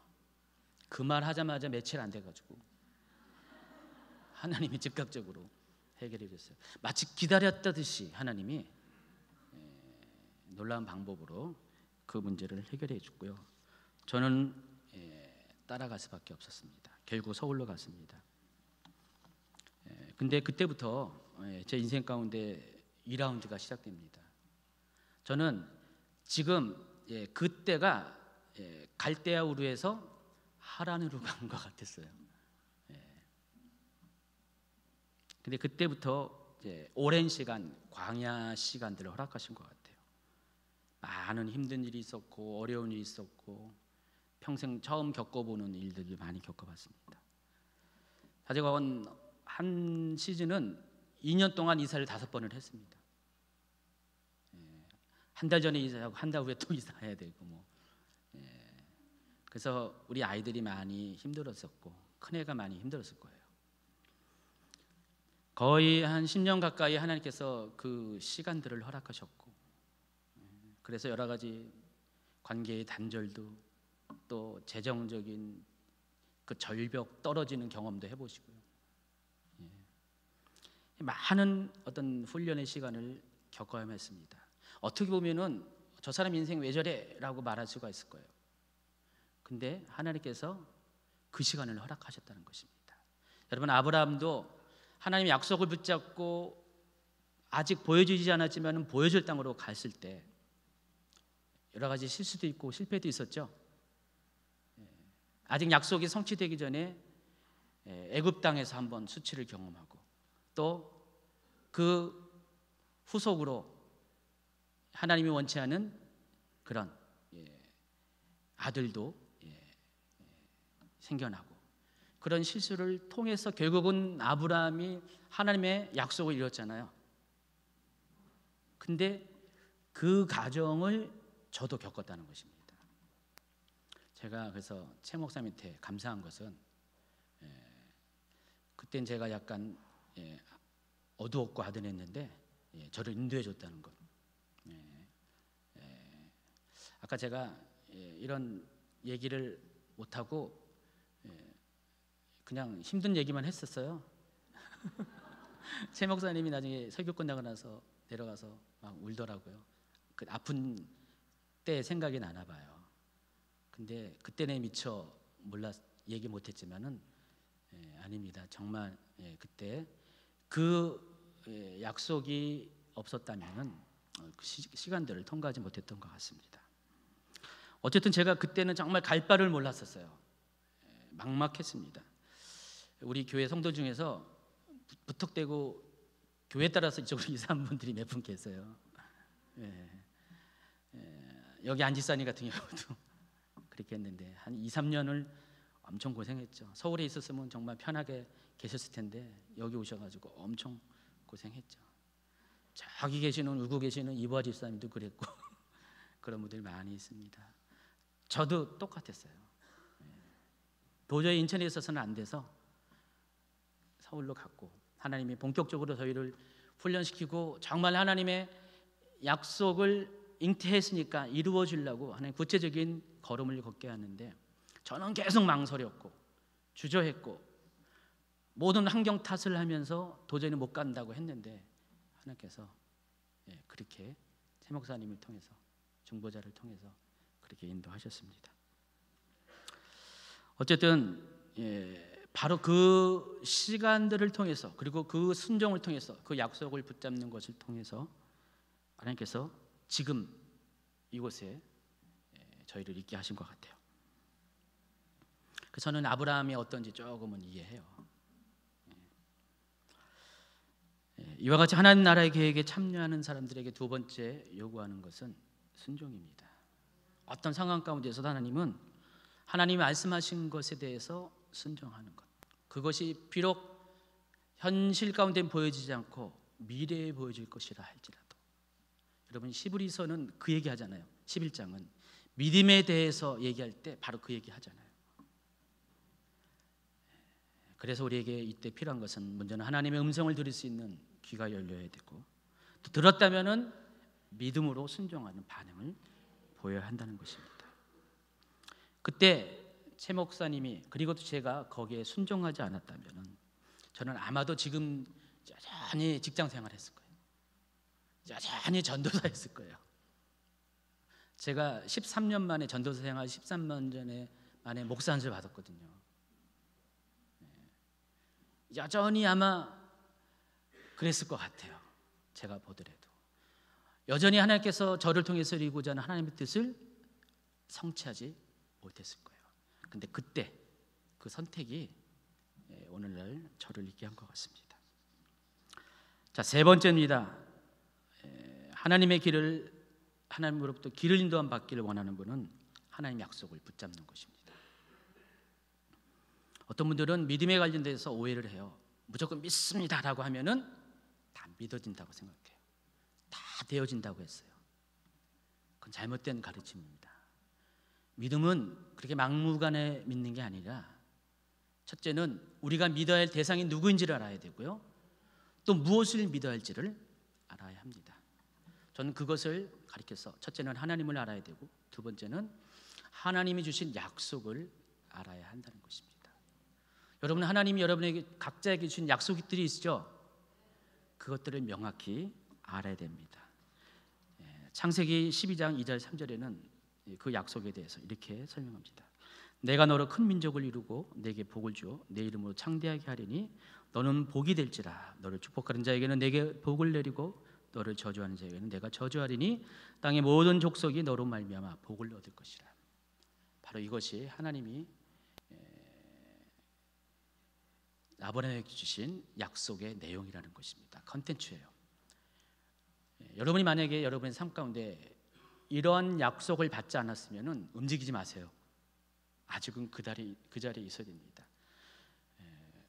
그 말 하자마자 며칠 안 돼가지고 하나님이 즉각적으로 해결해 줬어요. 마치 기다렸다듯이 하나님이 놀라운 방법으로 그 문제를 해결해 줬고요. 저는 따라갈 수밖에 없었습니다. 결국 서울로 갔습니다. 근데 그때부터 제 인생 가운데 2라운드가 시작됩니다. 저는 지금 그때가 갈대아 우르에서 하란으로 간 것 같았어요. 근데 그때부터 오랜 시간 광야 시간들을 허락하신 것 같아요. 많은 힘든 일이 있었고 어려운 일이 있었고 평생 처음 겪어보는 일들을 많이 겪어봤습니다. 자제관 한 시즌은 2년 동안 이사를 5번을 했습니다. 한 달 전에 이사하고 한 달 후에 또 이사해야 되고 뭐. 그래서 우리 아이들이 많이 힘들었었고 큰애가 많이 힘들었을 거예요. 거의 한 10년 가까이 하나님께서 그 시간들을 허락하셨고, 그래서 여러 가지 관계의 단절도 또 재정적인 그 절벽 떨어지는 경험도 해보시고요. 많은 어떤 훈련의 시간을 겪어야만 했습니다. 어떻게 보면은 저 사람 인생 왜 저래? 라고 말할 수가 있을 거예요. 근데 하나님께서 그 시간을 허락하셨다는 것입니다. 여러분, 아브라함도 하나님의 약속을 붙잡고 아직 보여주지 않았지만 보여줄 땅으로 갔을 때 여러 가지 실수도 있고 실패도 있었죠. 아직 약속이 성취되기 전에 애굽 땅에서 한번 수치를 경험하고 또 그 후속으로 하나님이 원치 않은 그런 아들도 생겨나고, 그런 실수를 통해서 결국은 아브라함이 하나님의 약속을 이뤘잖아요. 근데 그 과정을 저도 겪었다는 것입니다. 제가 그래서 최 목사 밑에 감사한 것은 그땐 제가 약간 어두웠고 아둔했는데 저를 인도해 줬다는 것. 아까 제가 이런 얘기를 못하고 그냥 힘든 얘기만 했었어요. 최 목사님이 나중에 설교 끝나고 나서 내려가서 막 울더라고요. 그 아픈 때 생각이 나나 봐요. 근데 그때는 미처 얘기 못했지만은 아닙니다. 정말 그때 그 약속이 없었다면은 그 시간들을 통과하지 못했던 것 같습니다. 어쨌든 제가 그때는 정말 갈 바를 몰랐었어요. 막막했습니다. 우리 교회 성도 중에서 부탁되고 교회 따라서 이쪽으로 이사한 분들이 몇 분 계세요. 여기 안지사님 같은 경우도 그렇게 했는데 한 2, 3년을 엄청 고생했죠. 서울에 있었으면 정말 편하게 계셨을 텐데 여기 오셔가지고 엄청 고생했죠. 저기 계시는 울고 계시는 이보아 집사님도 그랬고 그런 분들이 많이 있습니다. 저도 똑같았어요. 도저히 인천에 있어서는 안 돼서 서울로 갔고, 하나님이 본격적으로 저희를 훈련시키고 정말 하나님의 약속을 잉태했으니까 이루어 주려고 하나님 구체적인 걸음을 걷게 하는데, 저는 계속 망설였고 주저했고 모든 환경 탓을 하면서 도저히 못 간다고 했는데 하나님께서 그렇게 최 목사님을 통해서, 중보자를 통해서 그렇게 인도하셨습니다. 어쨌든 바로 그 시간들을 통해서, 그리고 그 순종을 통해서, 그 약속을 붙잡는 것을 통해서 하나님께서 지금 이곳에 저희를 있게 하신 것 같아요. 그래서 저는 아브라함이 어떤지 조금은 이해해요. 이와 같이 하나님 나라의 계획에 참여하는 사람들에게 두 번째 요구하는 것은 순종입니다. 어떤 상황 가운데서도 하나님은 하나님이 말씀하신 것에 대해서 순종하는 것, 그것이 비록 현실 가운데 보여지지 않고 미래에 보여질 것이라 할지라도, 여러분 히브리서는 그 얘기 하잖아요. 11장은 믿음에 대해서 얘기할 때 바로 그 얘기 하잖아요. 그래서 우리에게 이때 필요한 것은 먼저는 하나님의 음성을 들을 수 있는 귀가 열려야 되고, 또 들었다면은 믿음으로 순종하는 반응을 보여야 한다는 것입니다. 그때 최 목사님이, 그리고 또 제가 거기에 순종하지 않았다면은 저는 아마도 지금 여전히 직장 생활했을 거예요. 여전히 전도사였을 거예요. 제가 13년 만에 전도사 생활, 13년 전에 만에 목사 안수를 받았거든요. 여전히 아마 그랬을 것 같아요. 제가 보더라도 여전히 하나님께서 저를 통해서 이루고자 하는 하나님의 뜻을 성취하지 못했을 거예요. 근데 그때 그 선택이 오늘날 저를 있게 한 것 같습니다. 자, 세 번째입니다. 하나님의 길을, 하나님으로부터 길을 인도함 받기를 원하는 분은 하나님의 약속을 붙잡는 것입니다. 어떤 분들은 믿음에 관련돼서 오해를 해요. 무조건 믿습니다라고 하면은 다 믿어진다고 생각해요. 다 되어진다고 했어요. 그건 잘못된 가르침입니다. 믿음은 그렇게 막무가내 믿는 게 아니라, 첫째는 우리가 믿어야 할 대상이 누구인지를 알아야 되고요, 또 무엇을 믿어야 할지를 알아야 합니다. 저는 그것을 가리켜서 첫째는 하나님을 알아야 되고, 두 번째는 하나님이 주신 약속을 알아야 한다는 것입니다. 여러분, 하나님이 여러분에게 각자에게 주신 약속들이 있죠. 그것들을 명확히 알아야 됩니다. 창세기 12장 2절 3절에는 그 약속에 대해서 이렇게 설명합니다. 내가 너로 큰 민족을 이루고 내게 복을 주어 내 이름으로 창대하게 하리니 너는 복이 될지라. 너를 축복하는 자에게는 내게 복을 내리고 너를 저주하는 자에게는 내가 저주하리니 땅의 모든 족속이 너로 말미암아 복을 얻을 것이라. 바로 이것이 하나님이 아브라함에게 주신 약속의 내용이라는 것입니다. 컨텐츠예요. 여러분이 만약에 여러분의 삶 가운데 이러한 약속을 받지 않았으면 움직이지 마세요. 아직은 그 자리에 있어야 됩니다.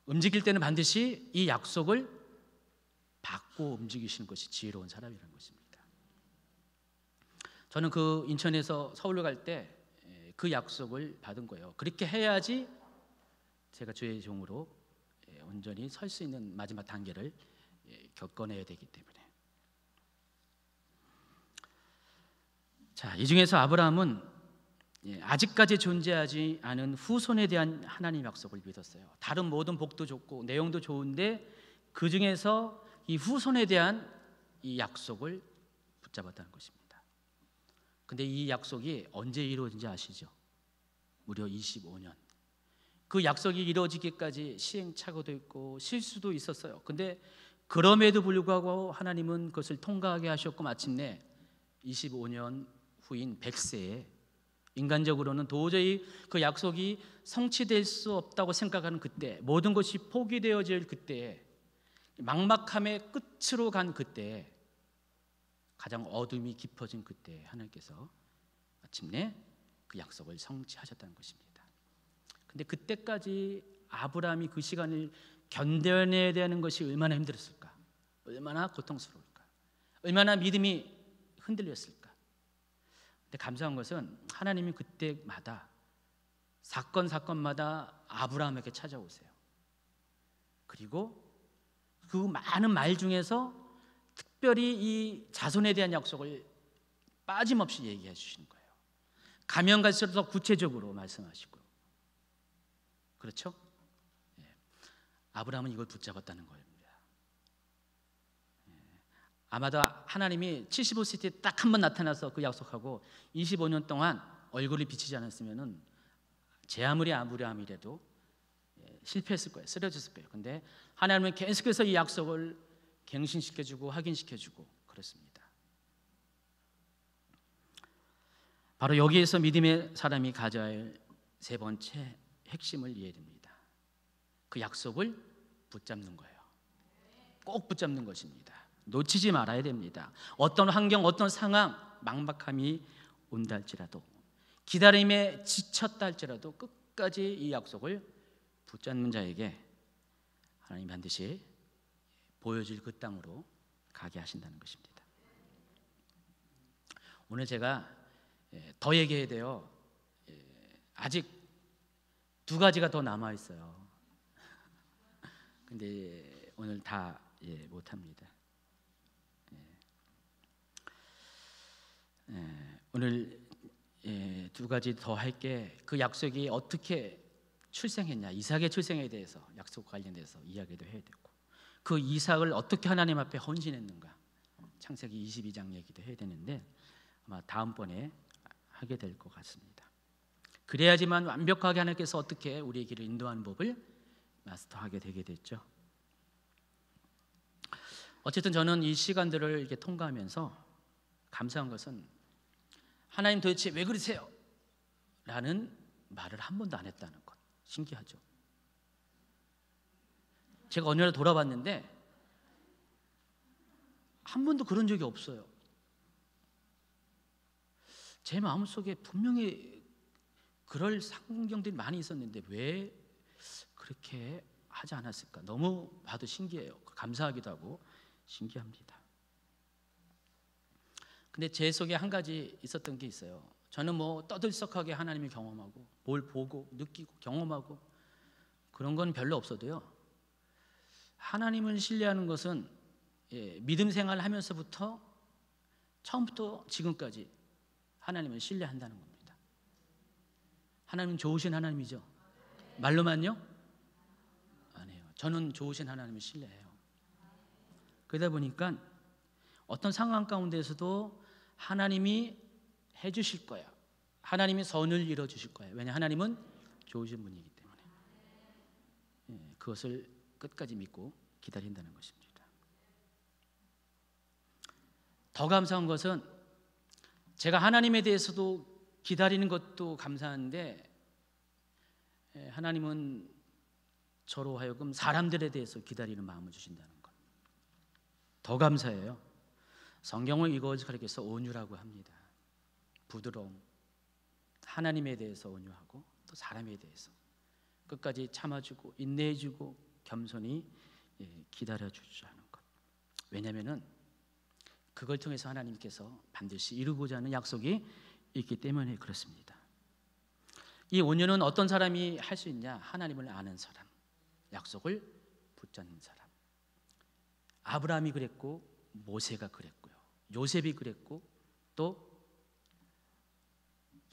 움직일 때는 반드시 이 약속을 받고 움직이시는 것이 지혜로운 사람이라는 것입니다. 저는 그 인천에서 서울로 갈 때 그 약속을 받은 거예요. 그렇게 해야지 제가 주의 종으로 온전히 설 수 있는 마지막 단계를 겪어내야 되기 때문에. 자, 이 중에서 아브라함은 아직까지 존재하지 않은 후손에 대한 하나님의 약속을 믿었어요. 다른 모든 복도 좋고 내용도 좋은데 그 중에서 이 후손에 대한 이 약속을 붙잡았다는 것입니다. 근데 이 약속이 언제 이루어진지 아시죠? 무려 25년. 그 약속이 이루어지기까지 시행착오도 있고 실수도 있었어요. 근데 그럼에도 불구하고 하나님은 그것을 통과하게 하셨고, 마침내 25년 후인 100세에 인간적으로는 도저히 그 약속이 성취될 수 없다고 생각하는 그때, 모든 것이 포기되어질 그때에, 막막함의 끝으로 간 그때에, 가장 어둠이 깊어진 그때에 하나님께서 마침내 그 약속을 성취하셨다는 것입니다. 근데 그때까지 아브라함이 그 시간을 견뎌내야 되는 것이 얼마나 힘들었을까? 얼마나 고통스러울까? 얼마나 믿음이 흔들렸을까? 근데 감사한 것은 하나님이 그때마다 사건마다 아브라함에게 찾아오세요. 그리고 그 많은 말 중에서 특별히 이 자손에 대한 약속을 빠짐없이 얘기해 주시는 거예요. 가면 갈수록 더 구체적으로 말씀하시고. 그렇죠? 아브라함은 이걸 붙잡았다는 겁니다. 아마도 하나님이 75세 때 딱 한 번 나타나서 그 약속하고 25년 동안 얼굴이 비치지 않았으면 제 아무리 아브라함이라도 실패했을 거예요. 쓰러졌을 거예요. 근데 하나님은 계속해서 이 약속을 갱신시켜주고 확인시켜주고 그렇습니다. 바로 여기에서 믿음의 사람이 가져야 할 세 번째 핵심을 이해해야 됩니다. 그 약속을 붙잡는 거예요. 꼭 붙잡는 것입니다. 놓치지 말아야 됩니다. 어떤 환경, 어떤 상황, 막막함이 온다 할지라도, 기다림에 지쳤다 할지라도 끝까지 이 약속을 붙잡는 자에게 하나님 반드시 보여줄 그 땅으로 가게 하신다는 것입니다. 오늘 제가 더 얘기해야 돼요. 아직 두 가지가 더 남아 있어요. 근데 오늘 다 못합니다. 오늘 두 가지 더 할게, 그 약속이 어떻게 출생했냐, 이삭의 출생에 대해서, 약속 관련돼서 이야기도 해야 되고, 그 이삭을 어떻게 하나님 앞에 헌신했는가, 창세기 22장 얘기도 해야 되는데 아마 다음번에 하게 될 것 같습니다. 그래야지만 완벽하게 하나님께서 어떻게 우리의 길을 인도하는 법을 마스터하게 되게 됐죠. 어쨌든 저는 이 시간들을 이렇게 통과하면서 감사한 것은 하나님 도대체 왜 그러세요? 라는 말을 한 번도 안 했다는 것. 신기하죠. 제가 어느 날 돌아봤는데 한 번도 그런 적이 없어요. 제 마음속에 분명히 그럴 상경들이 많이 있었는데 왜 그렇게 하지 않았을까? 너무 봐도 신기해요. 감사하기도 하고 신기합니다. 근데 제 속에 한 가지 있었던 게 있어요. 저는 뭐 떠들썩하게 하나님을 경험하고 뭘 보고 느끼고 경험하고 그런 건 별로 없어도요, 하나님을 신뢰하는 것은 믿음 생활을 하면서부터 처음부터 지금까지 하나님을 신뢰한다는 겁니다. 하나님은 좋으신 하나님이죠. 말로만요? 아니에요. 저는 좋으신 하나님을 신뢰해요. 그러다 보니까 어떤 상황 가운데서도 하나님이 해주실 거야. 하나님이 선을 이뤄주실 거예요. 왜냐, 하나님은 좋으신 분이기 때문에. 그것을 끝까지 믿고 기다린다는 것입니다. 더 감사한 것은 제가 하나님에 대해서도 기다리는 것도 감사한데, 하나님은 저로 하여금 사람들에 대해서 기다리는 마음을 주신다는 것, 더 감사해요. 성경을 이것을 가리켜서 온유라고 합니다. 부드러움, 하나님에 대해서 온유하고 또 사람에 대해서 끝까지 참아주고 인내해주고 겸손히 기다려주자는 것. 왜냐하면 그걸 통해서 하나님께서 반드시 이루고자 하는 약속이 있기 때문에 그렇습니다. 이 온유는 어떤 사람이 할 수 있냐? 하나님을 아는 사람, 약속을 붙잡는 사람. 아브라함이 그랬고 모세가 그랬고요, 요셉이 그랬고 또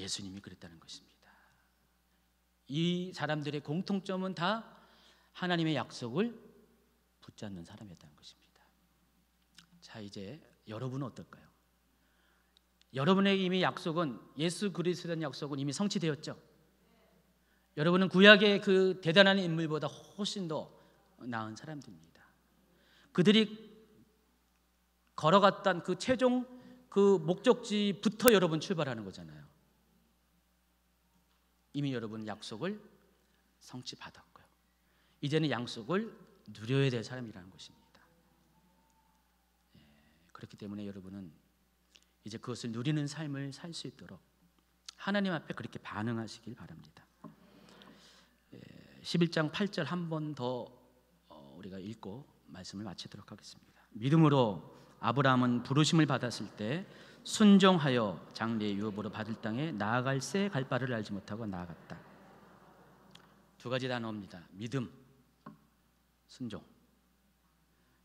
예수님이 그랬다는 것입니다. 이 사람들의 공통점은 다 하나님의 약속을 붙잡는 사람이었다는 것입니다. 자, 이제 여러분은 어떨까요? 여러분의 이미 약속은, 예수 그리스도의 약속은 이미 성취되었죠. 여러분은 구약의 그 대단한 인물보다 훨씬 더 나은 사람들입니다. 그들이 걸어갔던 그 최종 그 목적지부터 여러분 출발하는 거잖아요. 이미 여러분 약속을 성취받았고요, 이제는 약속을 누려야 될 사람이라는 것입니다. 그렇기 때문에 여러분은 이제 그것을 누리는 삶을 살 수 있도록 하나님 앞에 그렇게 반응하시길 바랍니다. 11장 8절 한 번 더 우리가 읽고 말씀을 마치도록 하겠습니다. 믿음으로 아브라함은 부르심을 받았을 때 순종하여 장래의 유업으로 받을 땅에 나아갈 새 갈 바를 알지 못하고 나아갔다. 두 가지 단어입니다. 믿음, 순종.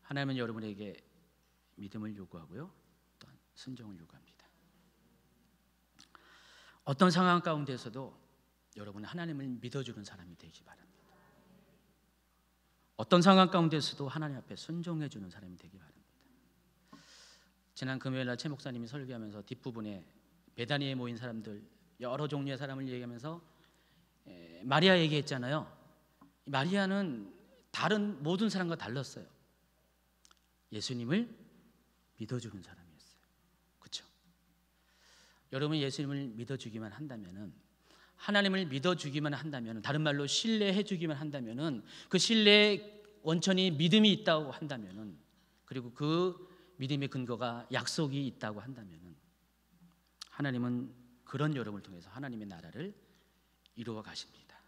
하나님은 여러분에게 믿음을 요구하고요, 또한 순종을 요구합니다. 어떤 상황 가운데서도 여러분은 하나님을 믿어주는 사람이 되기 바랍니다. 어떤 상황 가운데서도 하나님 앞에 순종해주는 사람이 되기 바랍니다. 지난 금요일날 최 목사님이 설교하면서 뒷부분에 베다니에 모인 사람들, 여러 종류의 사람을 얘기하면서 마리아 얘기했잖아요. 마리아는 다른 모든 사람과 달랐어요. 예수님을 믿어주는 사람이었어요. 그렇죠? 여러분이 예수님을 믿어주기만 한다면은, 하나님을 믿어주기만 한다면, 다른 말로 신뢰해주기만 한다면은, 그 신뢰의 원천이 믿음이 있다고 한다면은, 그리고 그 믿음의 근거가 약속이 있다고 한다면은, 하나님은 그런 여러분을 통해서 하나님의 나라를 이루어 가십니다.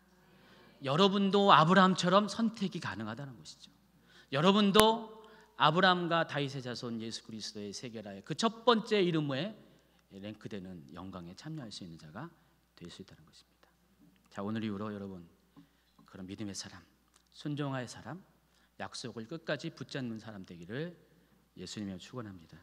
여러분도 아브라함처럼 선택이 가능하다는 것이죠. 여러분도 아브라함과 다윗의 자손 예수 그리스도의 세계라의 그 첫 번째 이름에 랭크되는 영광에 참여할 수 있는 자가 될 수 있다는 것입니다. 자, 오늘 이후로 여러분 그런 믿음의 사람, 순종의 사람, 약속을 끝까지 붙잡는 사람 되기를 예수님이 축원합니다.